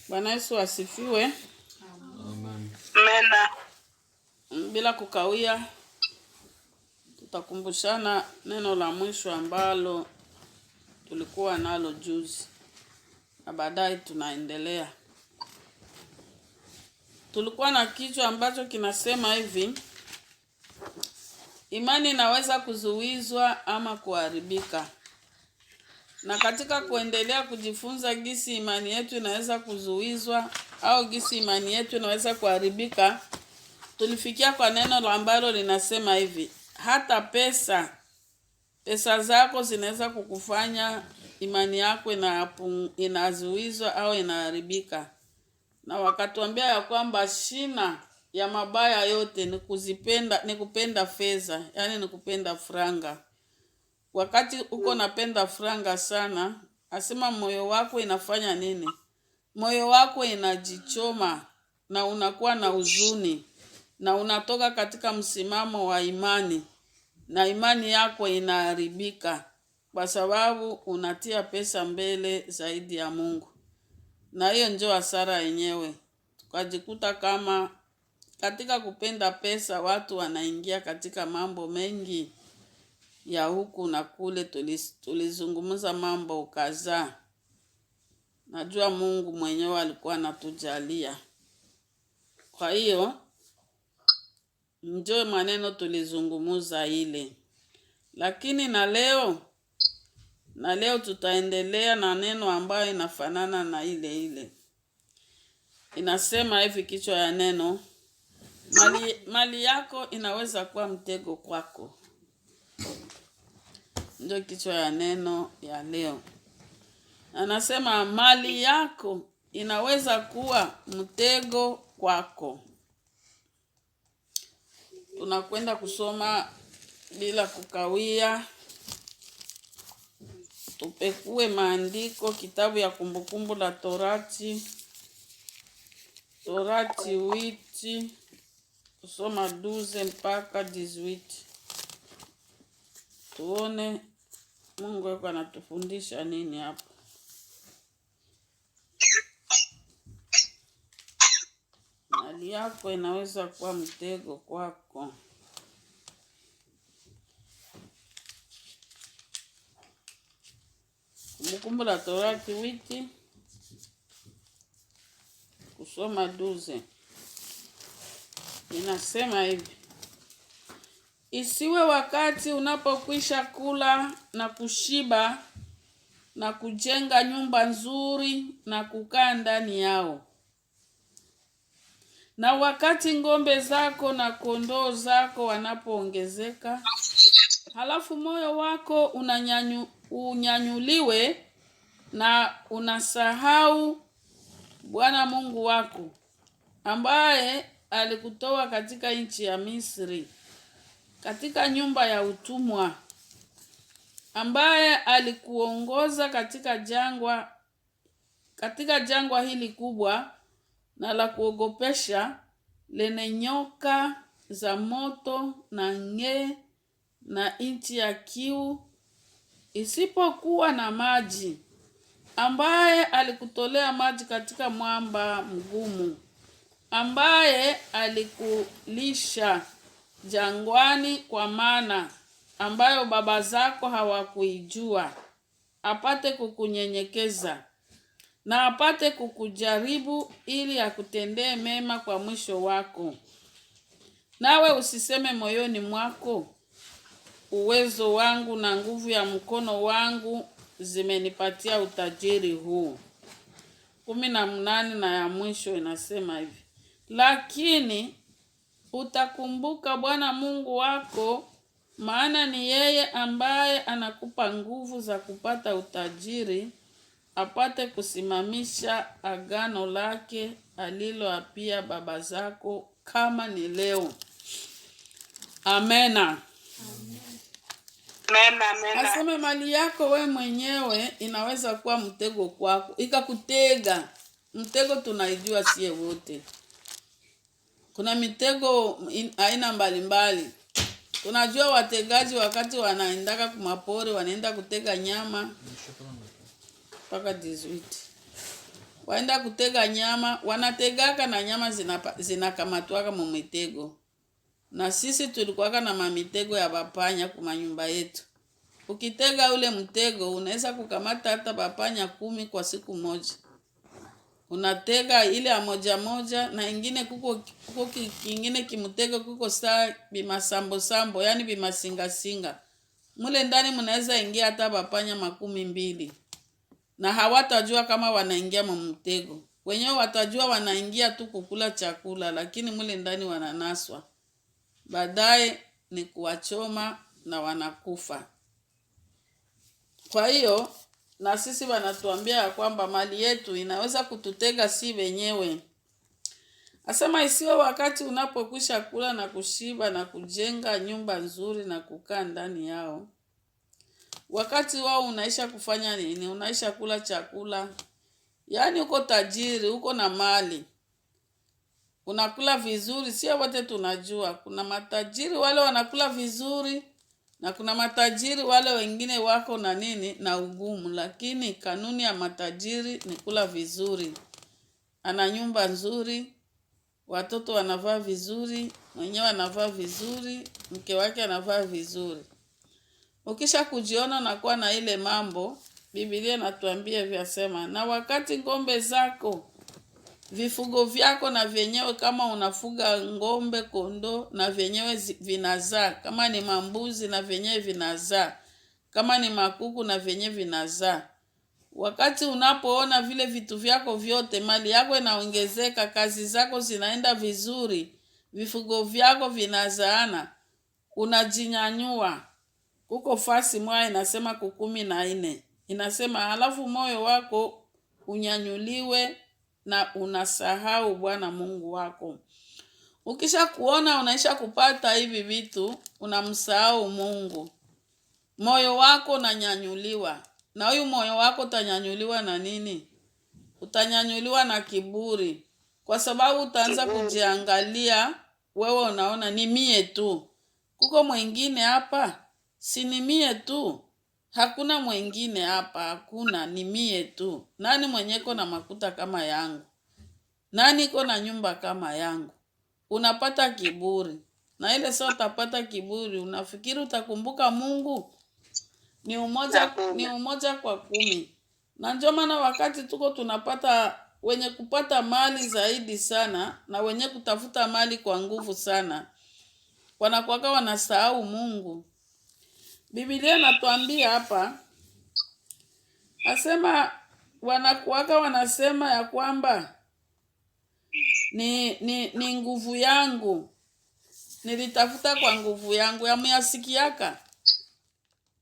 Bwana Yesu asifiwe. Amen. Bila kukawia, tutakumbushana neno la mwisho ambalo tulikuwa nalo juzi. Na baadaye tunaendelea. Tulikuwa na kichwa ambacho kinasema hivi: imani inaweza kuzuizwa ama kuharibika. Na katika kuendelea kujifunza gisi imani yetu inaweza kuzuizwa au gisi imani yetu inaweza kuharibika, tulifikia kwa neno ambalo linasema hivi: hata pesa zako zinaweza kukufanya imani yako inazuizwa au inaharibika. Na wakatuambia ya kwamba shina ya mabaya yote ni kupenda fedha, yani ni kupenda franga. Wakati uko napenda franga sana, asema moyo wako inafanya nini? Moyo wako inajichoma na unakuwa na huzuni na unatoka katika msimamo wa imani na imani yako inaharibika kwa sababu unatia pesa mbele zaidi ya Mungu. Na hiyo ndio hasara yenyewe. Tukajikuta kama katika kupenda pesa watu wanaingia katika mambo mengi ya huku na kule. Tulizungumza mambo kadhaa. Najua Mungu mwenyewe alikuwa anatujalia. Kwa hiyo ndio maneno tulizungumza ile. Lakini na leo tutaendelea na neno ambayo inafanana na ile. Inasema hivi kichwa ya neno: mali yako inaweza kuwa mtego kwako. Ndio kichwa ya neno ya leo. Anasema mali yako inaweza kuwa mtego kwako. Tunakwenda kusoma bila kukawia. Tupekue maandiko, kitabu ya Kumbukumbu la Torati 8, kusoma 12 mpaka 18. Tuone Mungu yuko anatufundisha nini hapa. Mali yako inaweza kuwa mtego kwako. Kumbukumbu la Torati 8, kusoma 12. Inasema hivi: isiwe wakati unapokwisha kula na kushiba na kujenga nyumba nzuri na kukaa ndani yao, na wakati ng'ombe zako na kondoo zako wanapoongezeka, halafu moyo wako unyanyuliwe na unasahau Bwana Mungu wako ambaye alikutoa katika nchi ya Misri, katika nyumba ya utumwa, ambaye alikuongoza katika jangwa hili kubwa na la kuogopesha, lenye nyoka za moto na nge na nchi ya kiu isipokuwa na maji, ambaye alikutolea maji katika mwamba mgumu, ambaye alikulisha jangwani kwa mana ambayo baba zako hawakuijua, apate kukunyenyekeza na apate kukujaribu, ili akutendee mema kwa mwisho wako. Nawe usiseme moyoni mwako, uwezo wangu na nguvu ya mkono wangu zimenipatia utajiri huu. 18 na ya mwisho inasema hivi: lakini utakumbuka Bwana Mungu wako, maana ni yeye ambaye anakupa nguvu za kupata utajiri, apate kusimamisha agano lake aliloapia baba zako, kama ni leo. Amena. Aseme mali yako we mwenyewe inaweza kuwa mtego kwako, ikakutega. Mtego tunaijua sie wote. Kuna mitego aina mbalimbali. Tunajua wategaji wakati wanaendaka kumapori, wanaenda kutega nyama mpaka 18. waenda kutega nyama, wanategaka na nyama zinakamatwaka mu mitego. Na sisi tulikuwaka na mamitego ya bapanya kuma nyumba yetu. Ukitega ule mtego unaweza kukamata hata bapanya 10 kwa siku moja. Unatega ile ya moja moja, na ingine kuko kingine kimtego kuko saa bimasambo sambo, yani bimasinga singa. Mule ndani mnaweza ingia hata bapanya 20. Na hawatajua kama wanaingia mtego. Wenyewe watajua wanaingia tu kukula chakula, lakini mule ndani wananaswa. Baadaye ni kuwachoma na wanakufa. Kwa hiyo na sisi wanatuambia kwamba mali yetu inaweza kututega si wenyewe. Asema isiwe wakati unapokwisha kula na kushiba na kujenga nyumba nzuri na kukaa ndani yao. Wakati wao unaisha kufanya nini? Unaisha kula chakula. Yaani uko tajiri, uko na mali. Unakula vizuri, sio wote tunajua. Kuna matajiri wale wanakula vizuri, na kuna matajiri wale wengine wako na nini na ugumu. Lakini kanuni ya matajiri ni kula vizuri. Ana nyumba nzuri, watoto wanavaa vizuri, mwenyewe anavaa vizuri, mke wake anavaa vizuri. Ukisha kujiona na kuwa na ile mambo, Biblia inatuambia vyasema, na wakati ngombe zako, vifugo vyako na vyenyewe, kama unafuga ngombe, kondo na vyenyewe vinazaa, kama ni mambuzi na vyenyewe vinazaa, kama ni makuku na vyenyewe vinazaa. Wakati unapoona vile vitu vyako vyote, mali yako inaongezeka, kazi zako zinaenda vizuri, vifugo vyako vinazaana, unajinyanyua. Kuko fasi moja inasema 14. Inasema halafu moyo wako unyanyuliwe na unasahau Bwana Mungu wako. Ukisha kuona unaisha kupata hivi vitu, unamsahau Mungu. Moyo wako unanyanyuliwa. Na huyu moyo wako utanyanyuliwa na nini? Utanyanyuliwa na kiburi. Kwa sababu utaanza kujiangalia, wewe unaona ni mie tu. Kuko mwingine hapa? Si ni mie tu. Hakuna mwingine hapa, hakuna, ni mie tu. Nani mwenyeko na makuta kama yangu? Nani iko na nyumba kama yangu? Unapata kiburi. Na ile saa utapata kiburi, unafikiri utakumbuka Mungu? Ni umoja kwa 10. Na ndio maana wakati tuko tunapata wenye kupata mali zaidi sana na wenye kutafuta mali kwa nguvu sana, wanakuwaka wanasahau Mungu. Biblia inatuambia hapa, asema wanakuwaka wanasema ya kwamba ni nguvu yangu, nilitafuta kwa nguvu yangu. Ya muyasikiaka,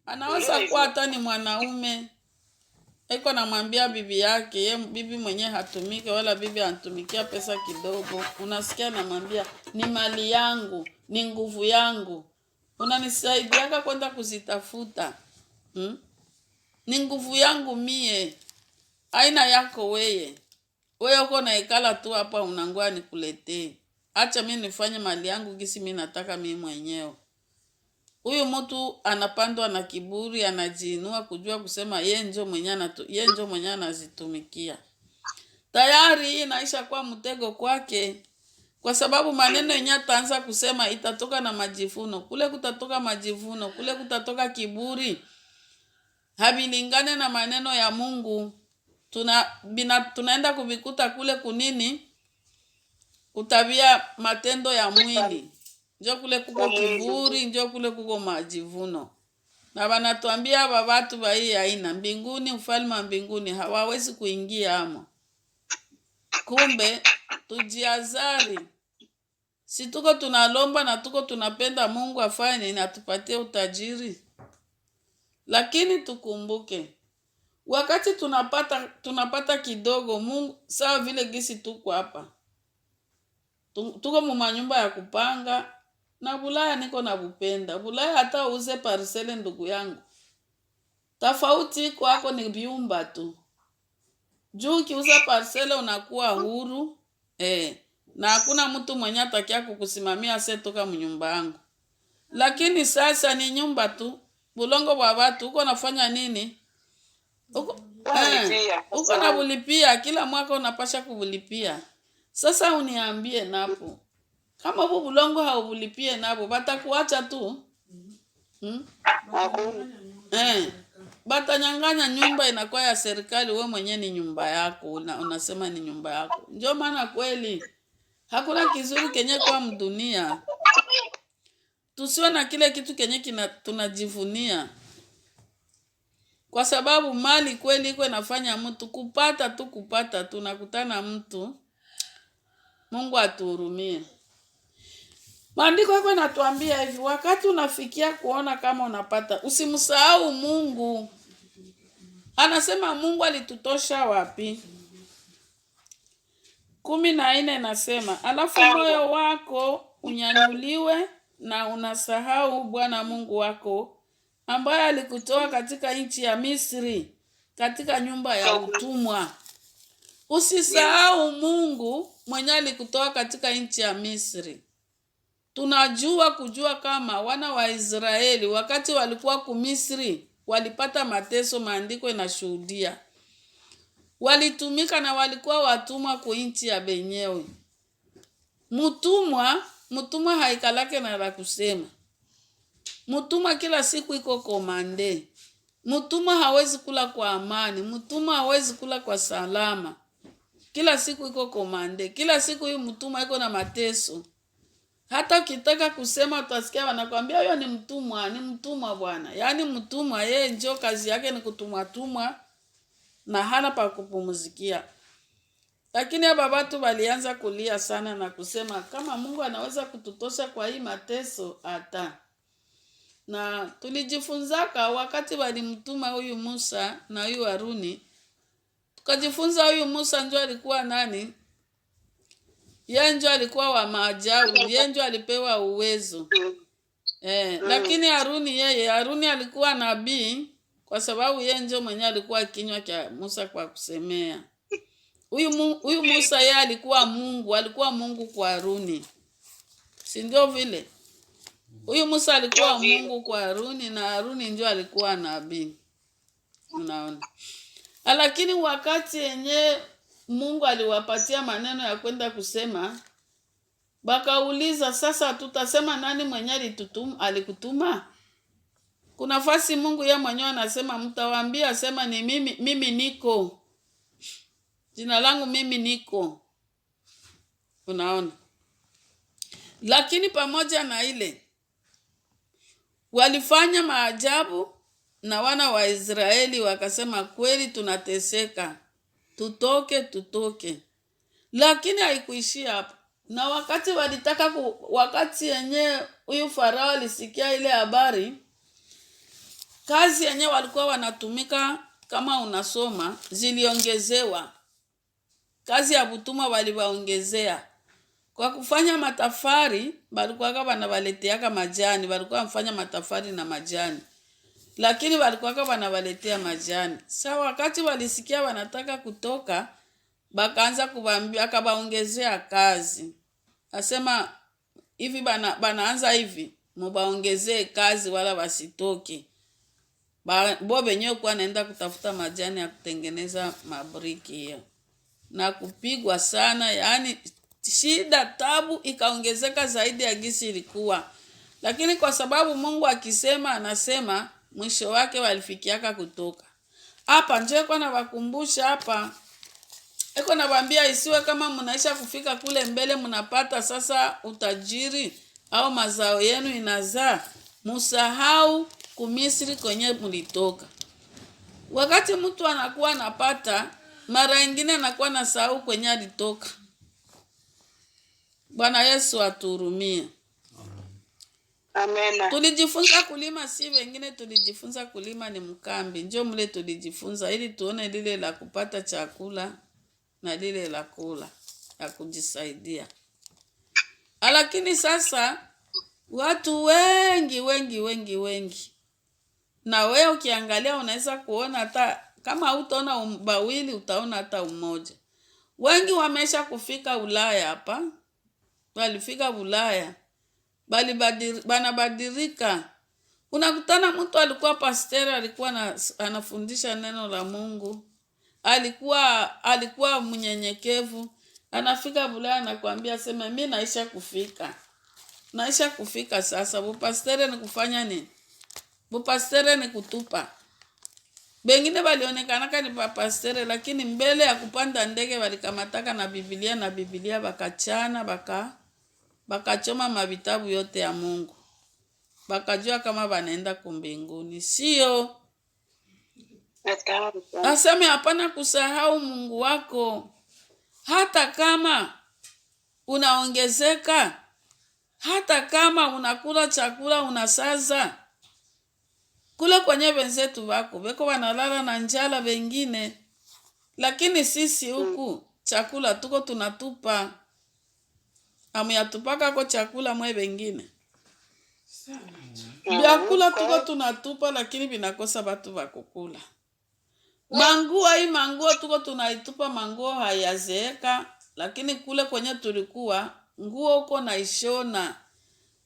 anaweza kuwa hata ni mwanaume eko namwambia bibi yake, ye bibi mwenye hatumike wala bibi anatumikia pesa kidogo, unasikia namwambia ni mali yangu, ni nguvu yangu, unanisaidiaka kwenda kuzitafuta. Ni nguvu yangu mie, aina yako weye. Wewe uko naikala tu hapa unangoa nikuletee. Acha mimi nifanye mali yangu gisi mimi nataka mimi mwenyewe. Huyu mtu anapandwa na kiburi, anajiinua kujua kusema yeye ndio mwenye anazitumikia. Tayari hii inaisha kwa mtego kwake. Kwa sababu maneno yenyewe ataanza kusema itatoka na majivuno. Kule kutatoka majivuno, kule kutatoka kiburi. Habilingane na maneno ya Mungu. Tunaenda kuvikuta kule kunini? Kutabia matendo ya mwili. Njo kule kuko kiburi, njo kule kuko majivuno. Na wanatuambia hapa watu wa hii aina, mbinguni, ufalme wa mbinguni hawawezi kuingia amo. Kumbe tujiazari. Si tuko tunalomba na tuko tunapenda Mungu afanye na atupatie utajiri. Lakini tukumbuke, wakati tunapata kidogo, Mungu sawa vile gisi tuko hapa. Tuko mu manyumba ya kupanga, na Bulaya niko na bupenda. Bulaya hata uze parcele ndugu yangu. Tofauti kwako ni biumba tu. Juu ukiuza parcele unakuwa huru. Na hakuna mtu mwenye atakia kukusimamia toka mnyumba yangu. Lakini sasa ni nyumba tu. Bulongo wa watu uko nafanya nini? Uko na bulipia kila mwaka unapasha kubulipia. Sasa uniambie napo. Kama bulongo haubulipie napo batakuacha tu. Batanyang'anya nyumba inakuwa ya serikali, wewe mwenyewe ni nyumba yako, unasema ni nyumba yako. Ndio maana kweli hakuna kizuri kenye kwa mdunia. Tusiwe na kile kitu kenye tunajivunia. Kwa sababu mali kweli iko inafanya mtu kupata tu nakutana mtu. Mungu atuhurumie. Maandiko yako yanatuambia hivi, wakati unafikia kuona kama unapata, usimsahau Mungu. Anasema Mungu alitutosha wapi? 14 nasema, alafu moyo wako unyanyuliwe na unasahau Bwana Mungu wako ambaye alikutoa katika nchi ya Misri, katika nyumba ya utumwa. Usisahau Mungu mwenye alikutoa katika nchi ya Misri. Kujua kama wana wa Israeli wakati walikuwa kumisri walipata mateso, maandiko inashuhudia. Walitumika na walikuwa watumwa ku nchi ya benyewe. Mutumwa haikalake na la kusema. Mutumwa kila siku iko komande. Mutumwa hawezi kula kwa amani. Mutumwa hawezi kula kwa salama. Kila siku iko komande. Kila siku huyu mutumwa iko na mateso. Hata ukitaka kusema utasikia wanakuambia huyo ni mtumwa bwana. Yaani mtumwa yeye njoo kazi yake ni kutumwa na hana pa kupumzikia. Lakini hapa watu walianza kulia sana na kusema kama Mungu anaweza kututosha kwa hii mateso hata. Na tulijifunzaka wakati walimtuma huyu Musa na huyu Haruni. Tukajifunza huyu Musa njoo alikuwa nani? Yeye njoo alikuwa wa maajabu, yeye njoo alipewa uwezo. Lakini Haruni alikuwa nabii kwa sababu yeye njoo mwenyewe alikuwa kinywa cha Musa kwa kusemea. Huyu Musa yeye alikuwa Mungu kwa Haruni. Si ndio vile? Huyu Musa alikuwa Mungu kwa Haruni na Haruni njoo alikuwa nabii. Unaona? Lakini wakati yenye Mungu aliwapatia maneno ya kwenda kusema, bakauliza sasa tutasema nani mwenye alikutuma? Kuna fasi Mungu yeye mwenyewe anasema mtawaambia sema ni mimi niko. Jina langu mimi niko. Unaona? Lakini pamoja na ile walifanya maajabu na wana wa Israeli wakasema kweli tunateseka. Tutoke. Lakini haikuishia hapo. Na wakati yenye huyu Farao alisikia ile habari, kazi yenye walikuwa wanatumika kama unasoma ziliongezewa. Kazi ya butumwa waliwaongezea. Kwa kufanya matafari, walikuwa wanawaletea majani, walikuwa wanafanya matafari na majani. Lakini walikuwa wanawaletea majani. Sasa wakati walisikia wanataka kutoka, bakaanza kuwaambia akawaongezea kazi. Asema hivi banaanza hivi, mubaongezee kazi wala wasitoke. Bo benyewe kwa naenda kutafuta majani ya kutengeneza mabriki hiyo. Na kupigwa sana, yani shida tabu ikaongezeka zaidi ya gisi ilikuwa. Lakini kwa sababu Mungu akisema anasema, mwisho wake walifikiaka kutoka. Hapa nje kwa nawakumbusha hapa. Eko nawaambia isiwe kama mnaisha kufika kule mbele mnapata sasa utajiri au mazao yenu inazaa, musahau kumisri kwenye mlitoka. Wakati mtu anakuwa anapata, mara nyingine anakuwa nasahau kwenye alitoka. Bwana Yesu atuhurumie. Amen. Tulijifunza kulima si wengine, tulijifunza kulima ni mkambi. Njoo mle tulijifunza ili tuone lile la kupata chakula na lile la kula ya kujisaidia. Lakini sasa watu wengi na wewe ukiangalia unaweza kuona hata kama utaona bawili utaona hata umoja. Wengi wamesha kufika Ulaya hapa. Walifika Ulaya. Banabadilika. Unakutana mtu alikuwa pastor, alikuwa anafundisha neno la Mungu, alikuwa mnyenyekevu. Anafika Bulaya anakuambia sema mimi naisha kufika sasa. Bupastere ni kufanya nini? Bupastere ni kutupa. Bengine walionekana ni bapastere, lakini mbele ya kupanda ndege walikamataka na Biblia bakachana bakachoma mavitabu yote ya Mungu. Bakajua kama wanaenda kumbinguni. Sio. Aseme hapana kusahau Mungu wako. Hata kama unaongezeka, hata kama unakula chakula unasaza, kule kwenye wenzetu wako beko wanalala na njala wengine, lakini sisi huku chakula tuko tunatupa. Amuyatupaka kwa chakula mwe wengine. Vyakula tuko tunatupa, lakini vinakosa watu wa kukula. Manguo tuko tunaitupa, manguo hayazeeka, lakini kule kwenye tulikuwa nguo uko naishona.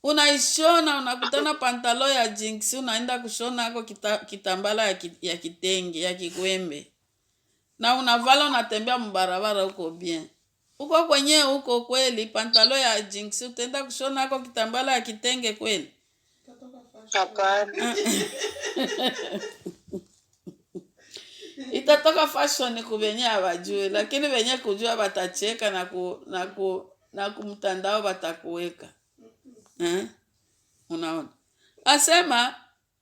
Unaishona, unakutana pantalo ya jinx, unaenda kushona hako kitambala ya kitenge, ya kikwembe. Na unavala unatembea mbarabara huko bien. Uko kwenye huko kweli pantalo ya jinx, utaenda kushona hako kitambala ya kitenge kweli? Hapana. Itatoka fashion kubenye abajue, lakini benye kujua batacheka na kumtandao batakuweka. Unaona? Asema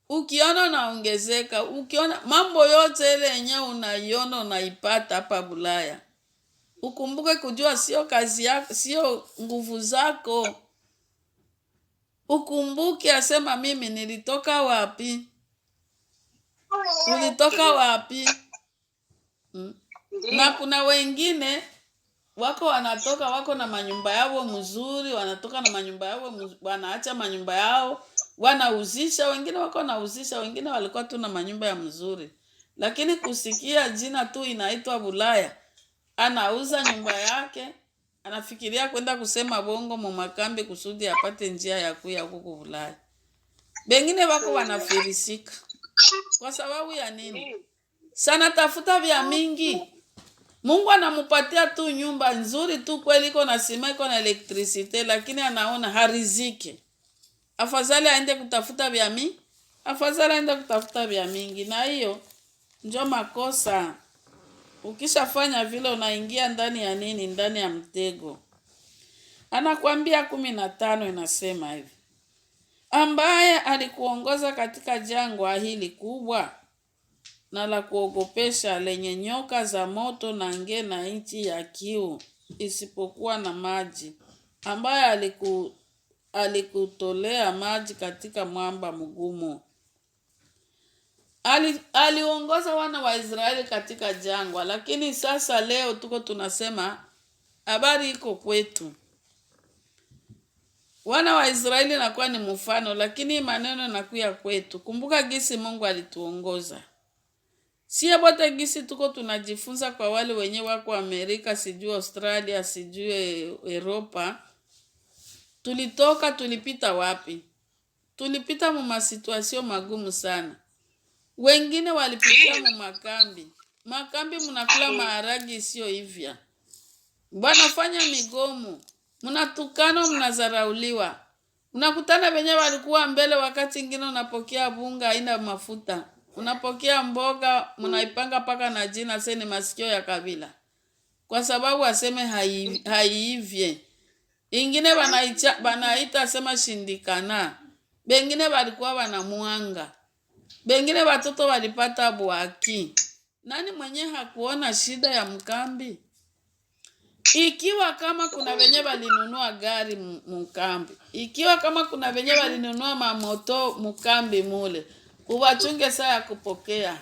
ukiona unaongezeka, ukiona mambo yote ile yenye unaiona unaipata hapa Bulaya, ukumbuke kujua sio kazi yako, sio nguvu zako. Ukumbuke asema mimi nilitoka wapi? Ulitoka wapi? Na kuna wengine wako wanatoka wako na manyumba yao mzuri, wanatoka na manyumba yao, wanaacha manyumba yao, wanauzisha, wengine wako nauzisha, wengine walikuwa tu na manyumba ya mzuri. Lakini kusikia jina tu inaitwa Bulaya, anauza nyumba yake, anafikiria kwenda kusema bongo mumakambi kusudi apate njia ya kuya huko Bulaya. Bengine wako wanafirisika. Kwa sababu ya nini? Sana tafuta vya mingi. Mungu anamupatia tu nyumba nzuri tu kweli, iko na sima, iko na electricity, lakini anaona hariziki. Afadhali aende kutafuta vya mingi, afadhali aende kutafuta vya mingi. Na hiyo ndio makosa. Ukishafanya vile unaingia ndani ya nini? Ndani ya mtego. Anakuambia 15 inasema hivi: ambaye alikuongoza katika jangwa hili kubwa na la kuogopesha lenye nyoka za moto na nge na nchi ya kiu isipokuwa na maji, ambaye alikutolea maji katika mwamba mgumu. Aliongoza wana wa Israeli katika jangwa, lakini sasa leo tuko tunasema habari iko kwetu. Wana wa Israeli nakuwa ni mfano, lakini maneno nakuya kwetu. Kumbuka gisi Mungu alituongoza. Siye bote gisi tuko tunajifunza kwa wale wenye wako Amerika, sijui Australia, sijui Europa. Tulipita wapi? Tulipita mu situation magumu sana. Wengine walipitia mu makambi. Makambi mnakula maharagi sio hivya. Bwana fanya migomo. Mnatukano, mnazarauliwa. Unakutana wenye walikuwa mbele, wakati ingine unapokea bunga haina mafuta. Unapokea mboga, mnaipanga paka na jina seni masikio ya kabila. Kwa sababu aseme haivye. Ingine banaita sema shindikana. Bengine walikuwa wanamuanga. Bengine watoto walipata buaki. Nani mwenye hakuona shida ya mkambi? Ikiwa kama kuna wenye walinunua gari mkambi, ikiwa kama kuna wenye walinunua mamoto mkambi mule, uwachunge saa ya kupokea.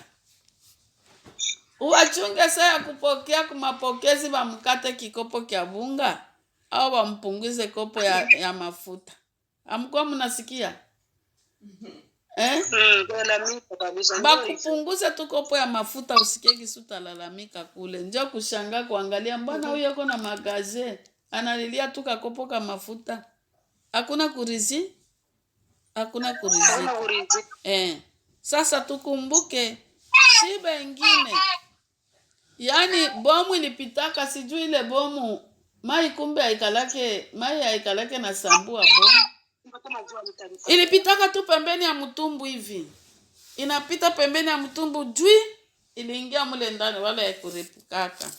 Uwachunge saa ya kupokea kumapokezi wa mkate kikopo kia bunga, au wampunguze kopo ya mafuta. Amkuwa mnasikia? Bakupunguze tu kopo ya mafuta, usikie kisuta lalamika kule. Njoo kushangaa kuangalia mbona huyo yuko na magaze analilia tu kakopo ka mafuta. Hakuna kurizi? Hakuna kurizi. Sasa tukumbuke shibe ingine. Yaani bomu ilipitaka, sijui ile bomu mai, kumbe haikalake na sambua bomu. Ilipitaka tu pembeni ya mtumbu hivi. Inapita pembeni ya mtumbu jui, iliingia mule ndani wala haikurepukaka.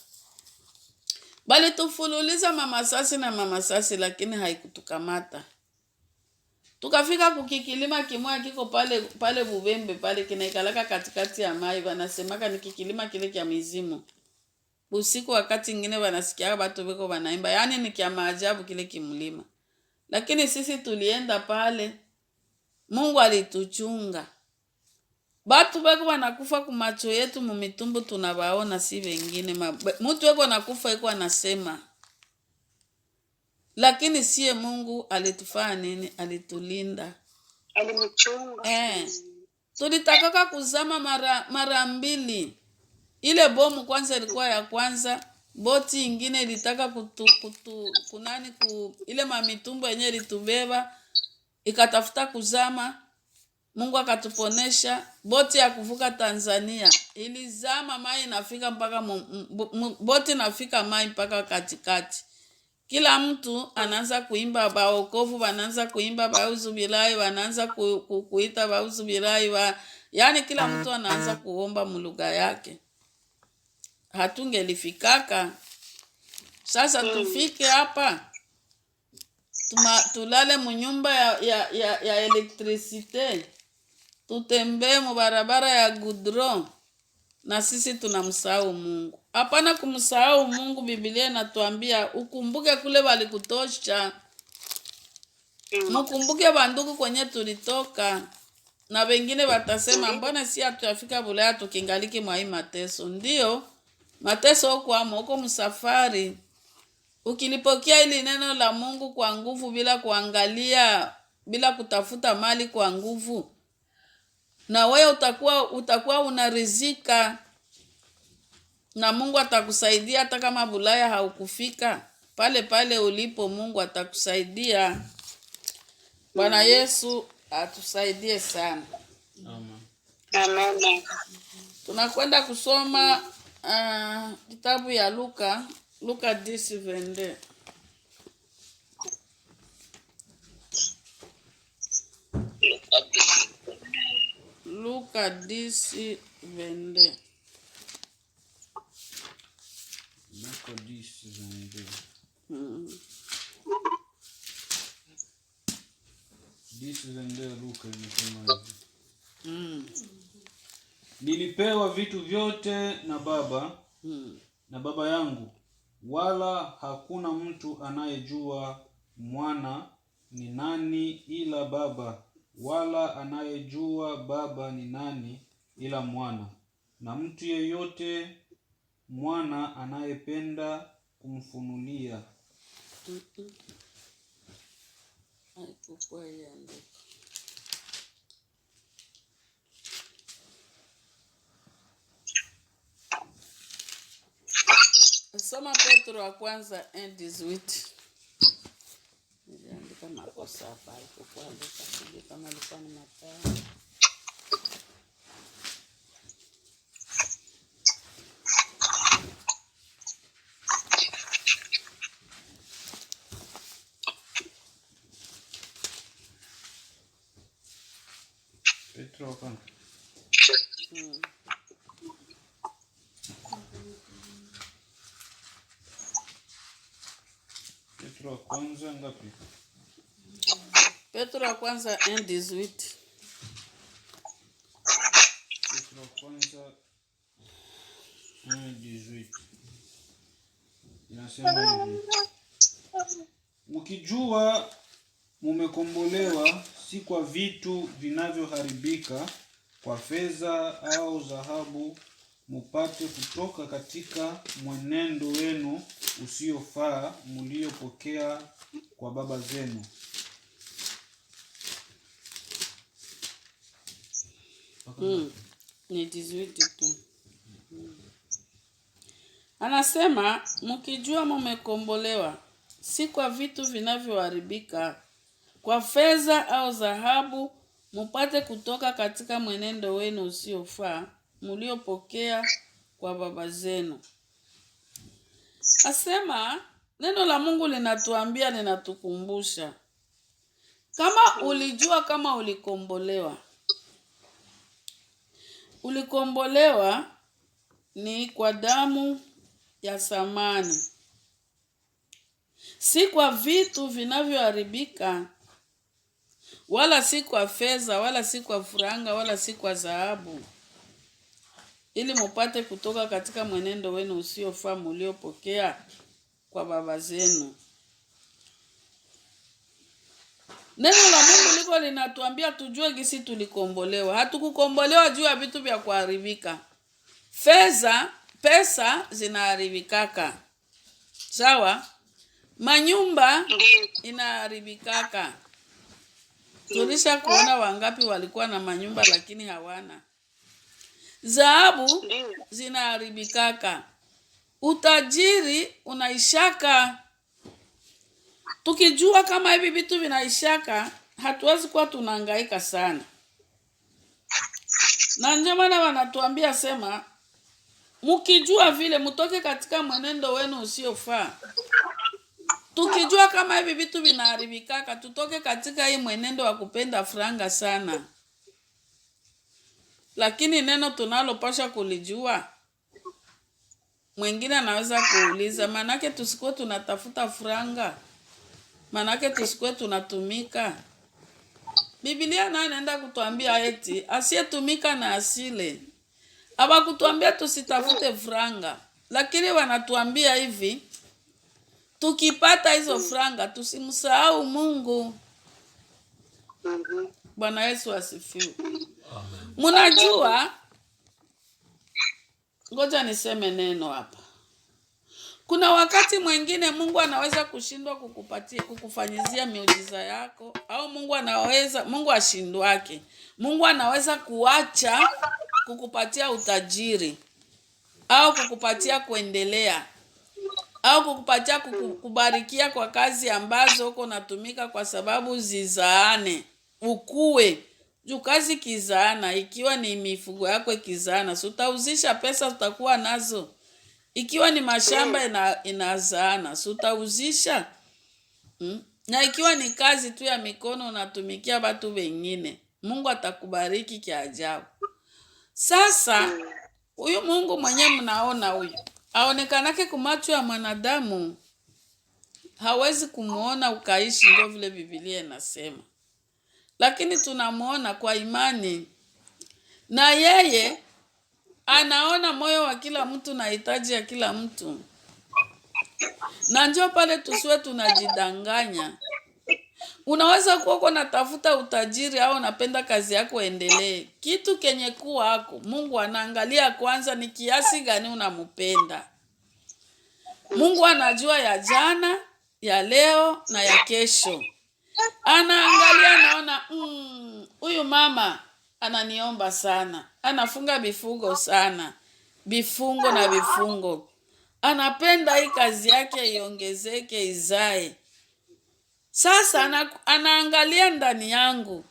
Bali tufululiza mama sasi lakini haikutukamata. Tukafika kukikilima kimoya kiko pale Bubembe pale kinaikalaka katikati ya mai, wanasemaka ni kikilima kile kia mizimu. Usiku wakati ngine wanasikia watu beko wanaimba, yani ni kia maajabu kile kimlima. Lakini sisi tulienda pale, Mungu alituchunga. Batu beko wanakufa kumacho yetu mumitumbu tunabaona si wengine. Mtu weko nakufa eko anasema. Lakini siye Mungu alitufanya nini? Alitulinda. Alinichunga. Tulitakaka kuzama mara mbili. Ile bomu kwanza ilikuwa ya kwanza, boti ingine ilitaka ile mamitumbo yenye ilitubeba ikatafuta kuzama. Mungu akatuponesha. Boti ya kuvuka Tanzania ilizama, mai inafika mpaka boti inafika mai mpaka katikati. Kila mtu anaanza kuimba baokovu, wanaanza kuimba bauzubilai, wanaanza kuita bauzubilai, yani kila mtu anaanza kuomba mulugha yake. Hatungelifikaka. Sasa tufike hapa. Tulale munyumba ya elektrisite. Tutembee mubarabara ya gudron. Na sisi tunamsahau Mungu. Hapana kumsahau Mungu, Biblia inatuambia ukumbuke kule walikutosha. Mkumbuke bandugu kwenye tulitoka. Na wengine watasema mbona si hatuyafika Bulaya tukingaliki mwa hii mateso. Ndio, mateso huko msafari. Ukilipokea ili neno la Mungu kwa nguvu bila kuangalia, bila kutafuta mali kwa nguvu, na wewe utakuwa unarizika, na Mungu atakusaidia hata kama Bulaya haukufika. Pale ulipo Mungu atakusaidia. Bwana Yesu atusaidie sana. Amen. Tunakwenda kusoma kitabu ya Luka 10:22. Luka 10:22. Luka 10:22. 10:22 Luka inasema hivi. Nilipewa vitu vyote na Baba yangu, wala hakuna mtu anayejua mwana ni nani ila Baba, wala anayejua Baba ni nani ila mwana, na mtu yeyote mwana anayependa kumfunulia. Soma Petro wa kwanza 1:18. Niliandika makosa hapa, ilikuwa Luka, sijui kama ilikuwa ni Mathayo. Petro wa kwanza. Petro wa kwanza ngapi? Petro wa kwanza 1:18. Petro wa kwanza 1:18. Inasema hivi: mkijua mumekombolewa si kwa vitu vinavyoharibika, kwa fedha au dhahabu, mupate kutoka katika mwenendo wenu usiofaa mliopokea kwa baba zenu. Ni 18 tu. Anasema mkijua mumekombolewa si kwa vitu vinavyoharibika, kwa fedha au dhahabu, mupate kutoka katika mwenendo wenu usiofaa mliopokea kwa baba zenu. Asema neno la Mungu linatuambia, linatukumbusha, kama ulijua kama ulikombolewa. Ulikombolewa ni kwa damu ya thamani, si kwa vitu vinavyoharibika, wala si kwa fedha, wala si kwa furanga, wala si kwa dhahabu, ili mupate kutoka katika mwenendo wenu usiofaa mliopokea kwa baba zenu. Neno la Mungu liko linatuambia tujue gisi tulikombolewa. Hatukukombolewa juu ya vitu vya kuharibika. Pesa zinaharibikaka. Sawa? Manyumba inaharibikaka. Tulisha kuona wangapi walikuwa na manyumba lakini hawana. Dhahabu zinaharibikaka. Utajiri unaishaka. Tukijua kama hivi vitu vinaishaka, hatuwezi kuwa tunahangaika sana. Na ndio maana wanatuambia sema, mkijua vile mtoke katika mwenendo wenu usiofaa. Tukijua kama hivi vitu vinaharibikaka, tutoke katika hii mwenendo wa kupenda franga sana. Lakini neno tunalopasha kulijua, mwingine anaweza kuuliza, manake tusikuwe tunatafuta franga, manake tusikuwe tunatumika. Biblia nayo inaenda kutuambia eti asiyetumika na asile. Aba kutuambia tusitafute franga, lakini wanatuambia hivi, tukipata hizo franga tusimsahau Mungu. Bwana Yesu asifiwe. Mnajua, ngoja niseme neno hapa. Kuna wakati mwingine Mungu anaweza kushindwa kukufanyizia miujiza yako, au Mungu ashindwake. Mungu anaweza kuacha kukupatia utajiri, au kukupatia kuendelea, au kukupatia kubarikia kwa kazi ambazo uko natumika kwa sababu zizaane, ukue. Juu kazi kizaana, ikiwa ni mifugo yako ikizaana, so utauzisha pesa utakuwa nazo. Ikiwa ni mashamba inazaana, so utauzisha. Na ikiwa ni kazi tu ya mikono unatumikia watu wengine, Mungu atakubariki kiajabu. Sasa huyu Mungu mwenye mnaona huyu, aonekanake kwa macho ya mwanadamu, hawezi kumuona ukaishi, ndio vile Biblia inasema. Lakini tunamuona kwa imani. Na yeye anaona moyo wa kila mtu na hitaji ya kila mtu. Na njoo pale tusiwe tunajidanganya. Unaweza kuwa unatafuta utajiri au unapenda kazi yako endelee. Kitu kenye kuwa hako, Mungu anaangalia kwanza ni kiasi gani unampenda. Mungu anajua ya jana, ya leo na ya kesho. Anaangalia naona, huyu mama ananiomba sana. Anafunga bifungo sana. Bifungo na bifungo. Anapenda hii kazi yake iongezeke, izae. Sasa anaangalia ndani yangu.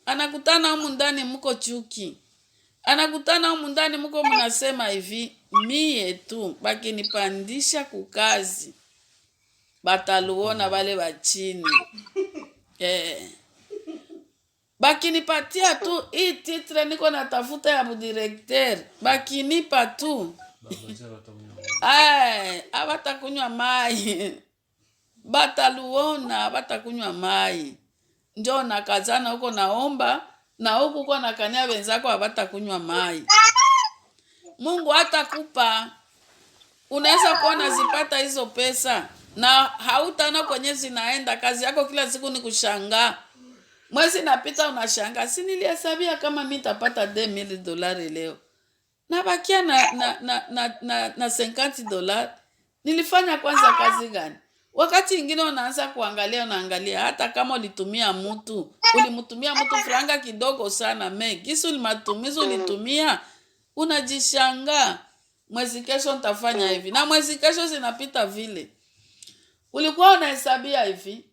Anakutana humu ndani mko chuki. Anakutana humu ndani mko mnasema hivi, mie tu bakinipandisha kukazi, bataluona wale wa chini. Bakinipatia tu hii titre niko natafuta ya directeur, bakinipa tu. Abatakunywa mai. Bataluona, batakunywa mai. Njoo nakazana huko naomba, na huku kwa nakania wenzako abatakunywa mai. Mungu hatakupa. Unaweza kuona zipata hizo pesa na hautaona kwenye zinaenda. Kazi yako kila siku ni kushangaa. Mwezi napita unashangaa, si nilihesabia kama mimi nitapata $2,000 leo. Nabakia na $50. Nilifanya kwanza kazi gani? Wakati ingine unaanza unaangalia hata kama ulimtumia mtu franga kidogo sana, gisi ulimatumizi ulitumia, unajishangaa. Mwezi kesho nitafanya hivi, na mwezi kesho zinapita vile. Ulikuwa unahesabia hivi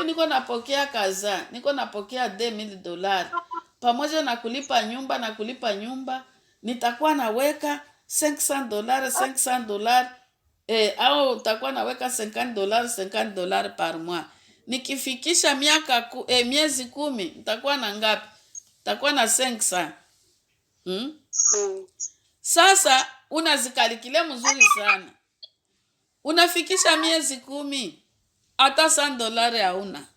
niko napokea kaza, niko napokea $2,000. Pamoja na kulipa nyumba, nitakuwa naweka $500 au utakuwa naweka $50 par mois. Nikifikisha miezi 10 nitakuwa na ngapi? Nitakuwa na 500. Sasa unazikalikile mzuri sana. Unafikisha miezi 10 hata $100 hauna.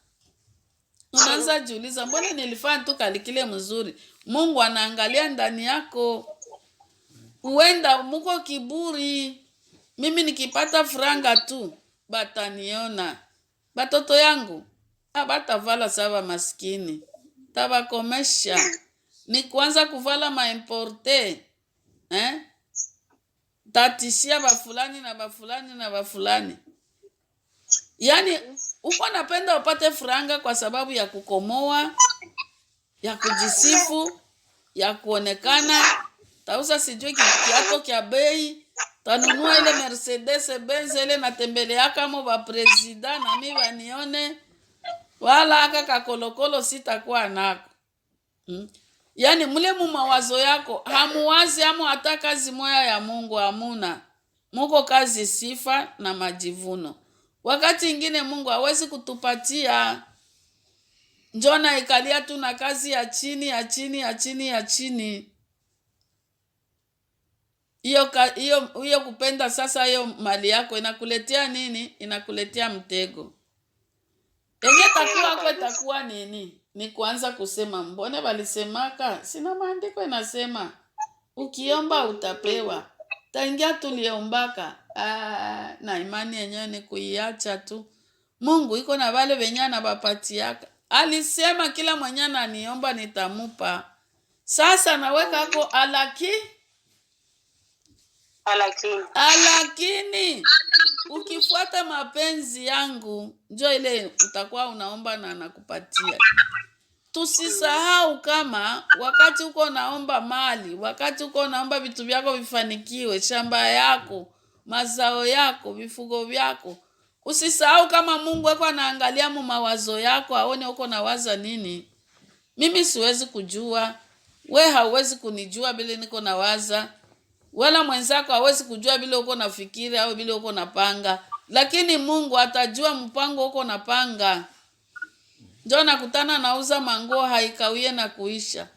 Unaanza jiuliza, mbona nilifanya tu kalikile mzuri? Mungu anaangalia ndani yako. Uenda muko kiburi. Mimi nikipata franga tu bataniona. Batoto yangu batavala sawa maskini. Tabakomesha. Ni kuanza kuvala maimporte. Tatishia bafulani na bafulani na bafulani. Yaani uko napenda upate franga kwa sababu ya kukomoa, ya kujisifu, ya kuonekana. Tauza sijui kiato kia bei, tanunua ile Mercedes Benz ile natembelea kama ba president na mimi banione, wala aka kakolokolo sitakuwa nako. Yaani mule mu mawazo yako hamuwazi hata kazi moya ya Mungu hamuna. Muko kazi sifa na majivuno. Wakati ingine Mungu hawezi kutupatia. Njona ikalia tu na kazi ya chini ya chini ya chini ya chini. Hiyo kupenda sasa hiyo mali yako inakuletea nini? Inakuletea mtego. Itakuwa nini? Ni kuanza kusema mbone walisemaka, sina maandiko inasema ukiomba utapewa. Taingia tuliombaka. Na imani yenyewe ni kuiacha tu. Mungu iko na wale wenye anabapatiaka. Alisema kila mwenye ananiomba nitamupa. Sasa naweka hapo alakini ukifuata mapenzi yangu njoo ile utakuwa unaomba na nakupatia. Tusisahau kama wakati uko naomba mali, wakati uko naomba vitu vyako vifanikiwe, shamba yako, mazao yako, vifugo vyako, usisahau kama Mungu wako anaangalia mawazo yako, aone uko nawaza nini. Mimi siwezi kujua, we hauwezi kunijua bila niko nawaza, wala mwenzako hawezi kujua bila uko nafikiri au bila uko napanga, lakini Mungu atajua mpango uko napanga. Njoo nakutana nauza manguo haikawie na kuisha.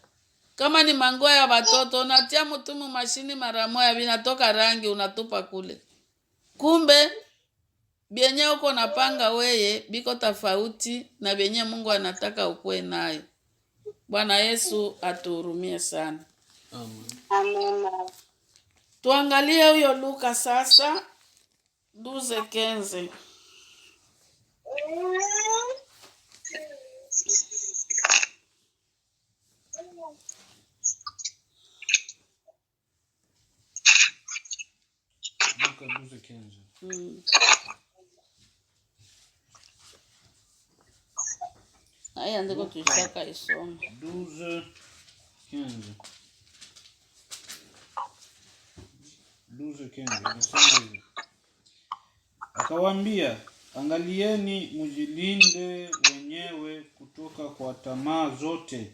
Kama ni manguo ya watoto unatia mtumu mashini mara moja vinatoka rangi unatupa kule. Kumbe bienye uko napanga weye biko tofauti na bienye Mungu anataka ukue nayo. Bwana Yesu atuhurumie sana. Amen. Tuangalie huyo Luka sasa 12:15. Luka 12:15. Haya ndiko tushaka isoma. 12:15. 12:15 nasema hivi. Akawaambia, angalieni mjilinde wenyewe kutoka kwa tamaa zote,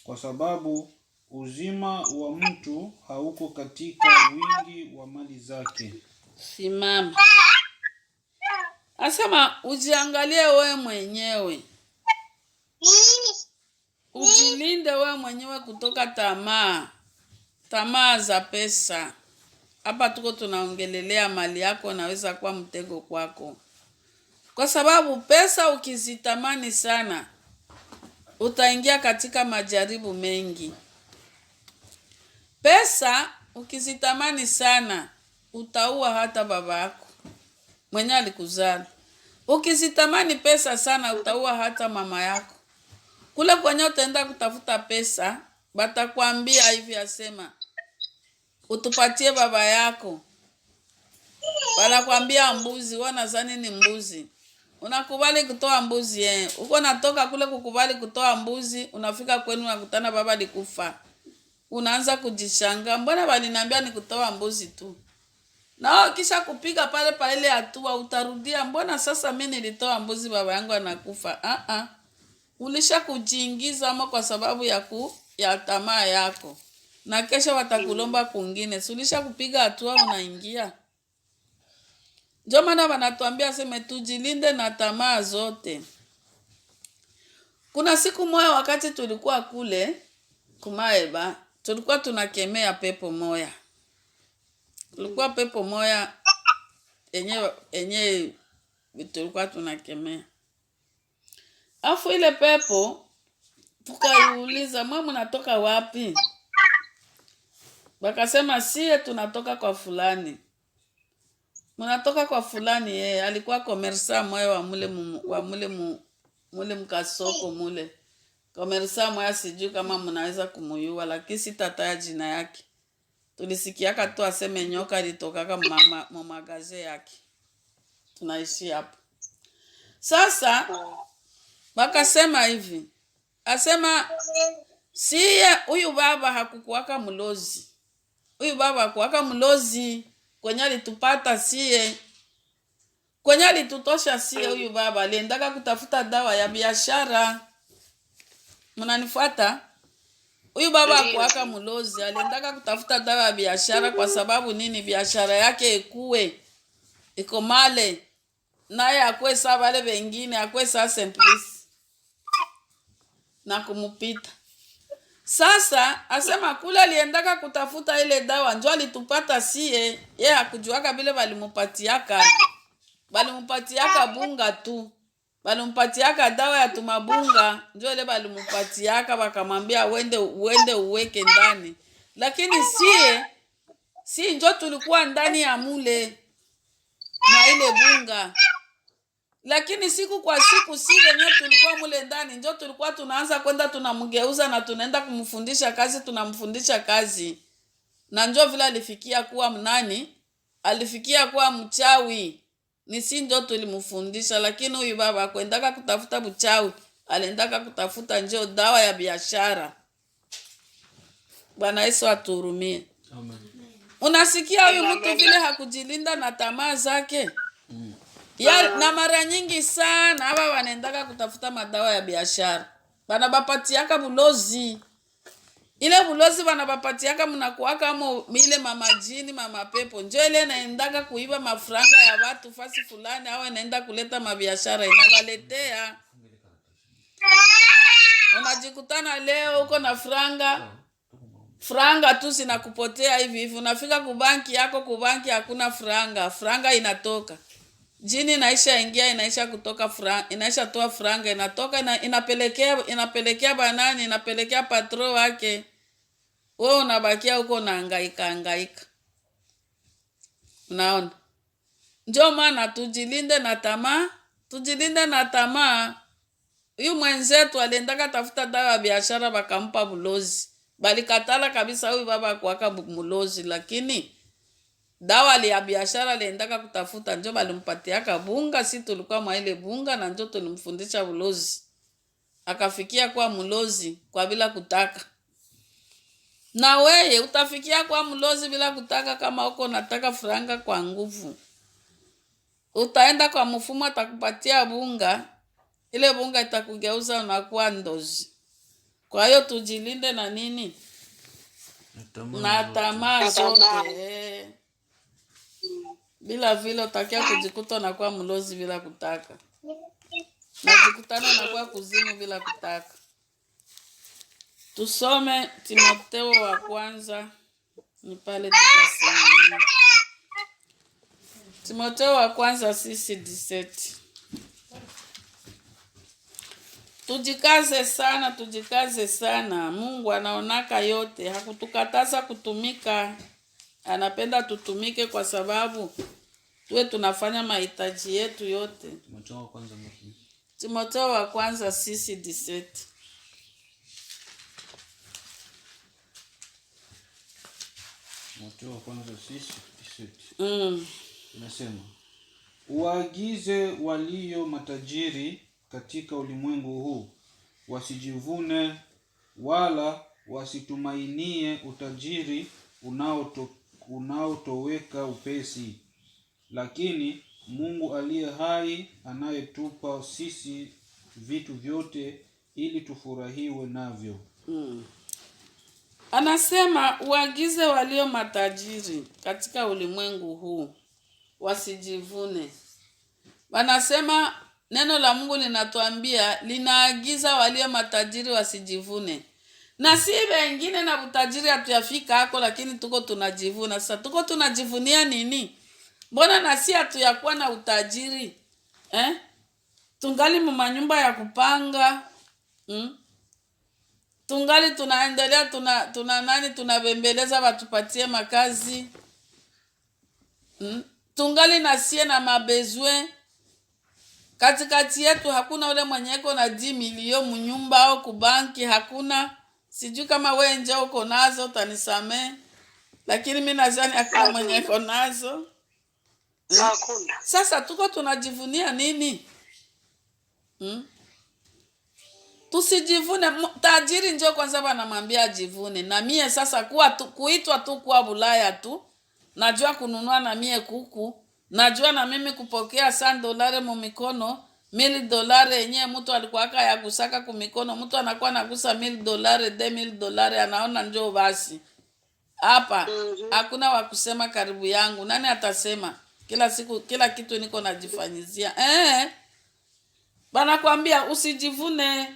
kwa sababu uzima wa mtu hauko katika wingi wa mali zake. Simama. Asema ujiangalie wewe mwenyewe. Ujilinde wewe mwenyewe kutoka tamaa za pesa. Hapa tuko tunaongelelea mali yako naweza kuwa mtego kwako. Kwa sababu pesa ukizitamani sana utaingia katika majaribu mengi. Pesa ukizitamani sana utaua hata baba yako mwenye alikuzaa. Ukizitamani pesa sana utaua hata mama yako. Kule kwenye utaenda kutafuta pesa batakwambia hivi asema utupatie baba yako. Wanakwambia mbuzi, wanazani ni mbuzi. Unakubali kutoa mbuzi uko natoka kule kukubali kutoa mbuzi, unafika kwenu unakutana baba alikufa. Unaanza kujishanga, mbona waliniambia ni kutoa mbuzi tu? Na kisha kupiga pale ile hatua utarudia, mbona sasa mimi nilitoa mbuzi baba yangu anakufa? Ulisha kujiingiza ama kwa sababu ya tamaa yako. na kesho watakulomba kwingine. Sulisha kupiga hatua unaingia. Ndio maana wanatuambia sema tujilinde na tamaa zote. Kuna siku moja wakati tulikuwa kule Kumaeba, tulikuwa tunakemea pepo moya. Tulikuwa pepo moya enye tulikuwa tunakemea. Afu ile pepo tukaiuliza, mama natoka wapi? Wakasema sie tunatoka kwa fulani. Mnatoka kwa fulani yeye alikuwa komersa moyo wa mule mkasoko mule. Komersa moyo sijui kama mnaweza kumuyua lakini sitataja jina yake. Tulisikiaka tu aseme nyoka litokaka magaze yake. Tunaishi hapo. Sasa wakasema hivi. Asema siye huyu baba hakukuwaka mlozi. Huyu baba hakuwaka mlozi. Kwenye alitupata siye. Kwenye alitutosha siye huyu baba. Aliendaka kutafuta dawa ya biashara. Mnanifuata? Huyu baba hakuwaka mlozi. Aliendaka kutafuta dawa ya biashara kwa sababu nini? Biashara yake ikue. Iko male. Naye akwe saa wale wengine. Akwe saa Simplice. Na kumupita. Sasa asema kule aliendaka kutafuta ile dawa njoo alitupata sie. Yeye hakujuaka vile walimupatiaka. Walimupatiaka bunga tu. Walimupatiaka dawa ya tumabunga njoo ile walimupatiaka wakamwambia uende uweke ndani. Lakini si njoo tulikuwa ndani ya mule na ile bunga. Lakini siku kwa siku si wenyewe tulikuwa mule ndani njoo tulikuwa tunaanza kwenda tunamgeuza na tunaenda kumfundisha kazi, tunamfundisha kazi. Na njoo vile alifikia kuwa mnani? Alifikia kuwa mchawi. Ni si njoo tulimfundisha lakini huyu baba kwendaka kutafuta mchawi, aliendaka kutafuta njoo dawa ya biashara. Bwana Yesu atuhurumie. Amen. Unasikia huyu mtu vile hakujilinda na tamaa zake? Na mara nyingi sana hapa wanaendaka kutafuta madawa ya biashara. Wanabapatiaka bulozi. Ile bulozi wanabapatiaka mnakuwa kama ile mama jini, mama pepo. Njoo ile naendaka kuiba mafranga ya watu fasi fulani au inaenda kuleta mabiashara inawaletea. Unajikutana leo uko na franga tu zinakupotea hivi. Unafika kubanki yako, kubanki hakuna franga inatoka. Jini inaisha ingia, inaisha kutoka inaisha toa franga, inatoka inapelekea banani, inapelekea patro wake. Wewe unabakia huko unahangaika. Unaona? Ndio maana tujilinde na tamaa. Huyu mwenzetu aliendaka tafuta dawa ya biashara bakampa bulozi. Balikatala kabisa huyu baba kuwaka mlozi lakini dawa ya biashara aliendaka kutafuta njoo balimpatiaka bunga, si tulikuwa mwa ile bunga na njoo tulimfundisha bulozi. Akafikia kuwa mlozi kwa bila kutaka. Na wewe utafikia kuwa mlozi bila kutaka kama uko unataka franga kwa nguvu. Utaenda kwa mfumo atakupatia bunga, ile bunga itakugeuza unakuwa ndozi. Kwa hiyo tujilinde na nini? Na tamaa zote. Bila vile utakia kujikuta na kuwa mlozi bila kutaka. Najikutana na kuwa kuzimu bila kutaka. Tusome Timotheo wa kwanza. Ni pale tukasema. Timotheo wa kwanza 6:17. Tujikaze sana. Mungu anaonaka yote. Hakutukataza kutumika. Anapenda tutumike kwa sababu tuwe tunafanya mahitaji yetu yote. Timotheo wa kwanza 6:17. Timotheo wa kwanza 6:17. Inasema, waagize walio matajiri katika ulimwengu huu wasijivune wala wasitumainie utajiri unaotoweka upesi, lakini Mungu aliye hai anayetupa sisi vitu vyote ili tufurahiwe navyo. Anasema uagize walio matajiri katika ulimwengu huu wasijivune. Wanasema neno la Mungu linatuambia, linaagiza walio matajiri wasijivune. Na si wengine na utajiri hatuyafika hako, lakini tuko tunajivuna. Sasa tuko tunajivunia nini? Mbona nasi hatuyakuwa na utajiri? Tungali manyumba ya kupanga. Tungali tunaendelea tunabembeleza watupatie makazi. Tungali nasie na mabezwe. Katikati yetu hakuna ule mwenyeko na 10 milioni mnyumba au kubanki, hakuna. Sijui kama wewe nje uko nazo, utanisamee. Lakini mimi nadhani hakuna mwenyeko nazo. Hakuna. Sasa tuko tunajivunia nini? Tusijivune. Tajiri njoo kwanza wanamwambia ajivune. Na mie sasa kuitwa tu kwa Bulaya tu. Najua kununua na mie kuku. Najua na mimi kupokea $100 mu mikono. $1,000 yenyewe mtu alikuwa akayagusaka kumikono. Mtu anakuwa anagusa $1,000, $2,000, anaona njoo basi. Hapa hakuna wa kusema karibu yangu. Nani atasema? Kila siku kila kitu niko najifanyizia. Bana kuambia usijivune.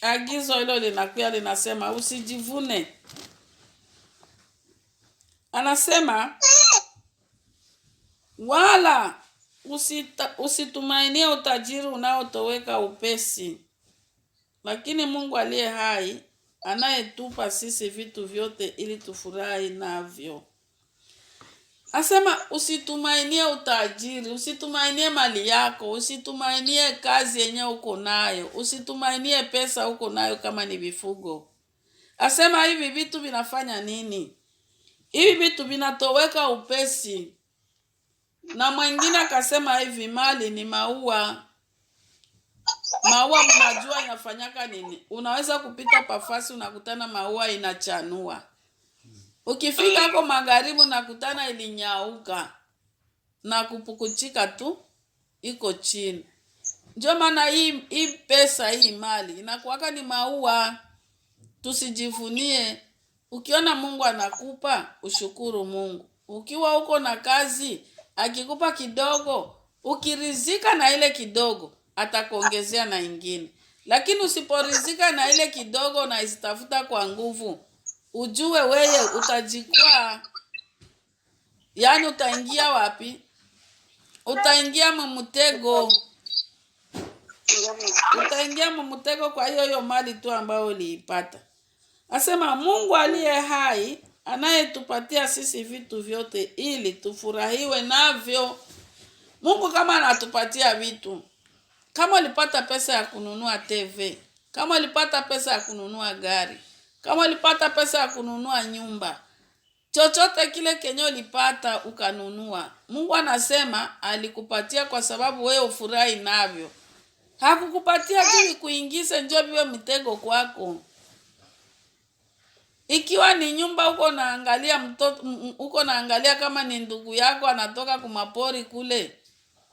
Agizo hilo linakuwa linasema usijivune. Anasema wala usitumainie utajiri unaotoweka upesi. Lakini Mungu aliye hai anayetupa sisi vitu vyote ili tufurahi navyo. Asema usitumainie utajiri, usitumainie mali yako, usitumainie kazi yenye uko nayo, usitumainie pesa uko nayo kama ni vifugo. Asema hivi vitu vinafanya nini? Hivi vitu vinatoweka upesi. Na mwingine akasema hivi mali ni maua. Maua mnajua inafanyaka nini? Unaweza kupita pafasi unakutana maua inachanua. Ukifika hapo magharibi unakutana ilinyauka na kupukuchika tu iko chini. Ndio maana hii pesa, hii mali inakuwaka ni maua. Tusijivunie. Ukiona Mungu anakupa, ushukuru Mungu. Ukiwa uko na kazi, akikupa kidogo, ukirizika na ile kidogo, atakuongezea na ingine. Lakini usiporizika na ile kidogo na isitafuta kwa nguvu, ujue wewe utajikwaa. Yaani utaingia wapi? Utaingia mumutego. Utaingia mumutego kwa hiyo mali tu ambayo uliipata. Asema Mungu aliye hai anayetupatia sisi vitu vyote ili tufurahiwe navyo. Mungu kama anatupatia vitu, kama ulipata pesa ya kununua TV, kama ulipata pesa ya kununua gari, kama ulipata pesa ya kununua nyumba, chochote kile kenye ulipata ukanunua, Mungu anasema alikupatia kwa sababu wewe ufurahi navyo. Hakukupatia tu kuingize njoo biwe mtego kwako. Ikiwa ni nyumba uko naangalia mtoto, uko naangalia kama ni ndugu yako anatoka kumapori kule,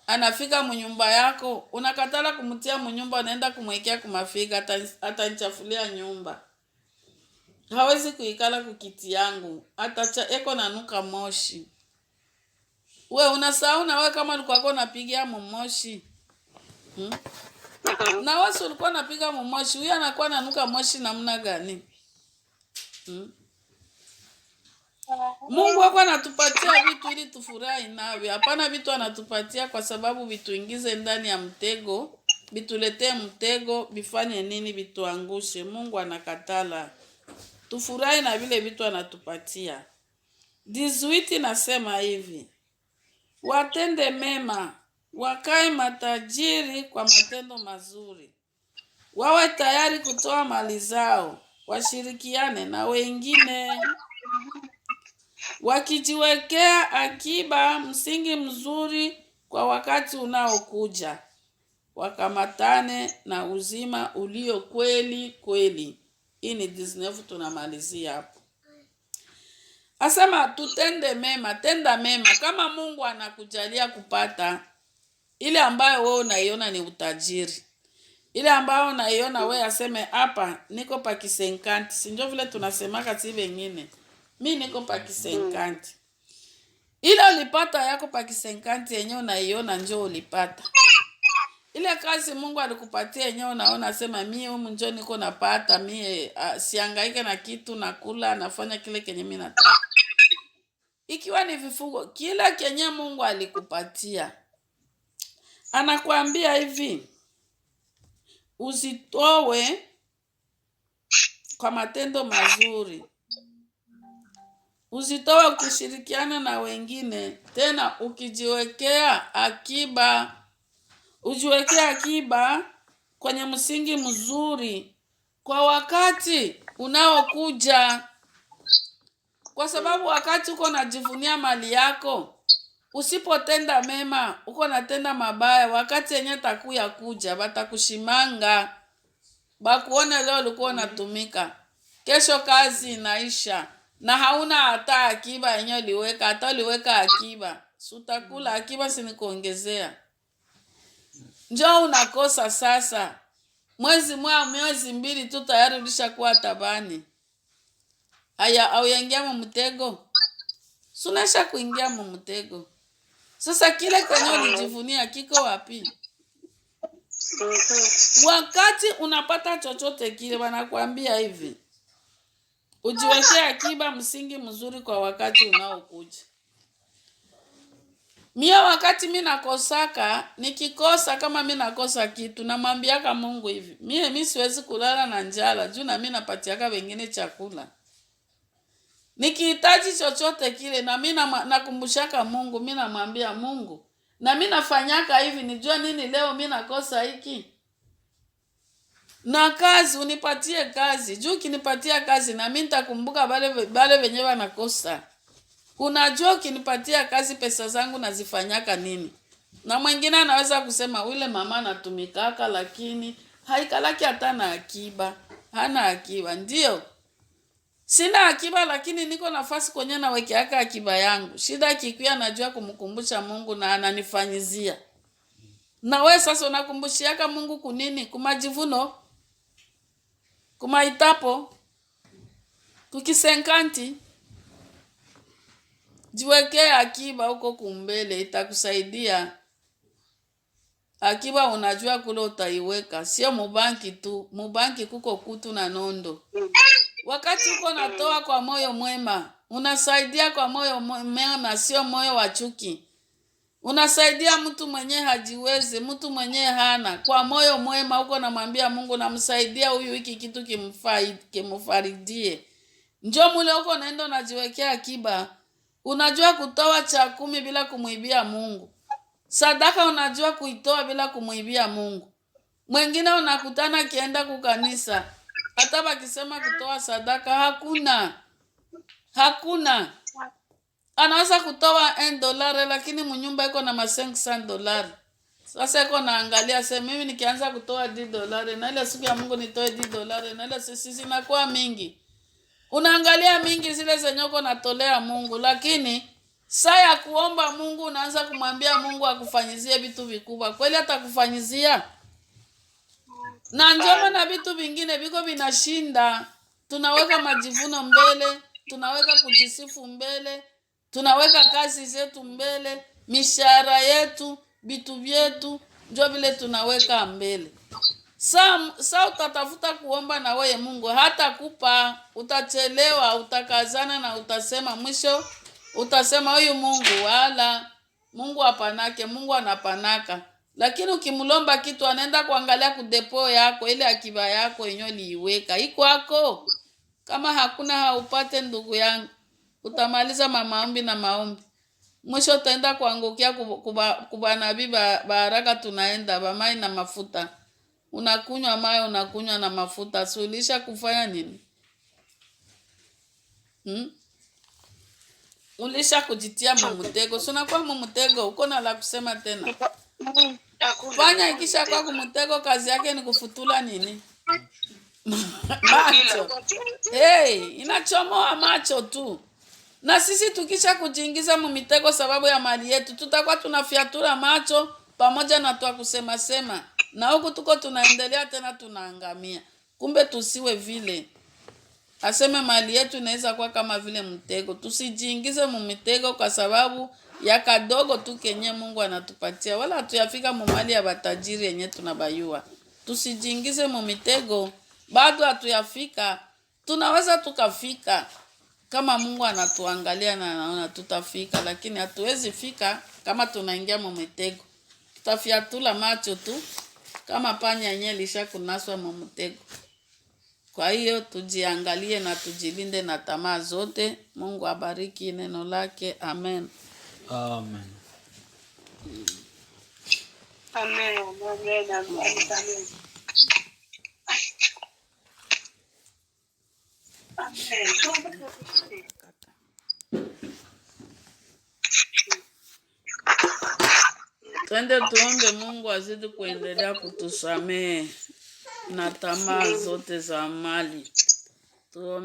anafika mnyumba yako, unakatala kumtia mnyumba, unaenda kumwekea kumafika, atanichafulia nyumba. Hawezi kuikala kukiti yangu, eko nanuka moshi. We unasahau na we kama ulikuwa unapigia moshi. Na wewe ulikuwa unapiga moshi, huyu anakuwa nanuka moshi namna gani? Mungu wako anatupatia vitu ili tufurahi navyo. Hapana vitu anatupatia kwa sababu vituingize ndani ya mtego, vituletee mtego, bifanye nini, vituangushe. Mungu anakatala. Tufurahi na vile vitu anatupatia. 18 nasema hivi: watende mema, wakae matajiri kwa matendo mazuri. Wawe tayari kutoa mali zao, washirikiane na wengine. Wakijiwekea akiba msingi mzuri kwa wakati unaokuja. Wakamatane na uzima ulio kweli kweli. Hii ni 19 tunamalizia hapo. Asema tutende mema, tenda mema. Kama Mungu anakujalia kupata ile ambayo wewe unaiona ni utajiri, ile ambao naiona we aseme hapa niko pa kisenkanti, si ndio vile tunasemaka si wengine, mi niko pa kisenkanti. Ile ulipata yako pa kisenkanti yenyewe unaiona njoo ulipata. Ile kazi Mungu alikupatia yenyewe unaona sema mie humu njoo niko napata, mie sihangaike na kitu, nakula nafanya kile kenye mimi nataka. Ikiwa ni vifungo, kila kenye Mungu alikupatia anakuambia hivi, usitowe kwa matendo mazuri, usitowe ukishirikiana na wengine, tena ukijiwekea akiba, ujiwekea akiba kwenye msingi mzuri kwa wakati unaokuja, kwa sababu wakati uko najivunia mali yako, usipotenda mema uko natenda mabaya, wakati yenye takuya kuja batakushimanga, bakuone leo ulikuwa unatumika, kesho kazi inaisha na hauna hata akiba yenye uliweka. Hata uliweka akiba, sutakula akiba sinikuongezea, njoo unakosa sasa. Mwezi mbili tu tayari ulishakuwa tabani. Haya, au yaingia mumtego, sunesha kuingia mumtego. Sasa kile kwenye ulijivunia kiko wapi? Wakati unapata chochote kile wanakuambia hivi, ujiwekee akiba, msingi mzuri kwa wakati unaokuja. Mia wakati mimi nakosaka, nikikosa kama mimi nakosa kitu, namwambiaka Mungu hivi, mimi siwezi kulala na njala, juu na mimi napatiaka wengine chakula. Nikihitaji chochote kile na mimi nakumbushaka Mungu, mimi namwambia Mungu, na mimi nafanyaka hivi, nijua nini leo mimi nakosa hiki. Na kazi unipatie kazi, juu kinipatia kazi na mimi nitakumbuka bale wenyewe wanakosa. Unajua ukinipatia kazi pesa zangu nazifanyaka nini? Na mwingine anaweza kusema ule mama anatumikaka lakini haikalaki hata na akiba. Hana akiba. Ndio. Sina akiba lakini niko nafasi kwenye nawekeaka akiba yangu. Shida kikuya najua kumkumbusha Mungu na ananifanyizia. Na we sasa unakumbushiaka Mungu kunini? Kumajivuno? Kumaitapo? Kukisenkanti? Jiwekee akiba huko kumbele, itakusaidia. Akiba unajua kule utaiweka, sio mubanki tu. Mubanki kuko kutu na nondo. Wakati uko natoa kwa moyo mwema, unasaidia kwa moyo mwema, sio moyo wa chuki. Unasaidia mtu mwenye hajiwezi, mtu mwenye hana, kwa moyo mwema uko namwambia Mungu, namsaidia huyu hiki kitu kimfaridie. Njoo mule uko naenda unajiwekea akiba. Unajua kutoa cha 10 bila kumuibia Mungu. Sadaka unajua kuitoa bila kumuibia Mungu. Mwingine unakutana kienda kukanisa, hata bakisema kutoa sadaka hakuna. Anaweza kutoa $1 lakini mnyumba iko na $500. Sasa iko naangalia sema mimi nikianza kutoa $10 na ile siku ya Mungu nitoe $10 na ile sisi zinakuwa mingi. Unaangalia mingi zile zenye uko natolea Mungu, lakini saa ya kuomba Mungu unaanza kumwambia Mungu akufanyizie vitu vikubwa. Kweli atakufanyizia? Na njoma na vitu vingine viko vinashinda. Tunaweka majivuno mbele, tunaweka kujisifu mbele, tunaweka kazi zetu mbele, mishahara yetu, vitu vyetu, ndio vile tunaweka mbele. Saa utatafuta kuomba na wewe Mungu hata kupa, utachelewa, utakazana na utasema mwisho, utasema huyu Mungu wala Mungu hapanake, Mungu anapanaka. Lakini ukimlomba kitu anaenda kuangalia kudepo yako, ile akiba yako yenyewe liiweka. Iko hako. Kama hakuna haupate ndugu yangu, utamaliza maombi na maombi. Mwisho utaenda kuangukia kubanabii baraka tunaenda bamai na mafuta. Unakunywa maji, unakunywa na mafuta. Sulisha kufanya nini? Ulisha kujitia mumutego. Suna kwa mumutego, uko na la kusema tena. Fanya ikisha kwa mumutego, kazi yake ni kufutula nini? Macho. Inachomoa macho tu. Na sisi tukisha kujiingiza mumitego sababu ya mali yetu, tutakuwa tunafiatura macho pamoja na tuwa kusema sema. na huku tuko tunaendelea tena tunaangamia. Kumbe tusiwe vile. Aseme mali yetu inaweza kuwa kama vile mtego. Tusijiingize mumitego kwa sababu ya kadogo tu kenye Mungu anatupatia. Wala hatuyafika mumali ya batajiri yenye tunabayua. Tusijiingize mumitego. Bado hatuyafika. Tunaweza tukafika. Kama Mungu anatuangalia na anaona tutafika. Lakini hatuwezi fika kama tunaingia mumitego. Tutafiatula macho tu. Kama panya yenye lisha kunaswa mumutego. Kwa hiyo tujiangalie na tujilinde na tamaa zote. Mungu abariki neno lake. Amen. Amen. Amen. Amen. Amen. Twende tuombe Mungu azidi kuendelea kutusamehe na tamaa zote za mali. Tuombe.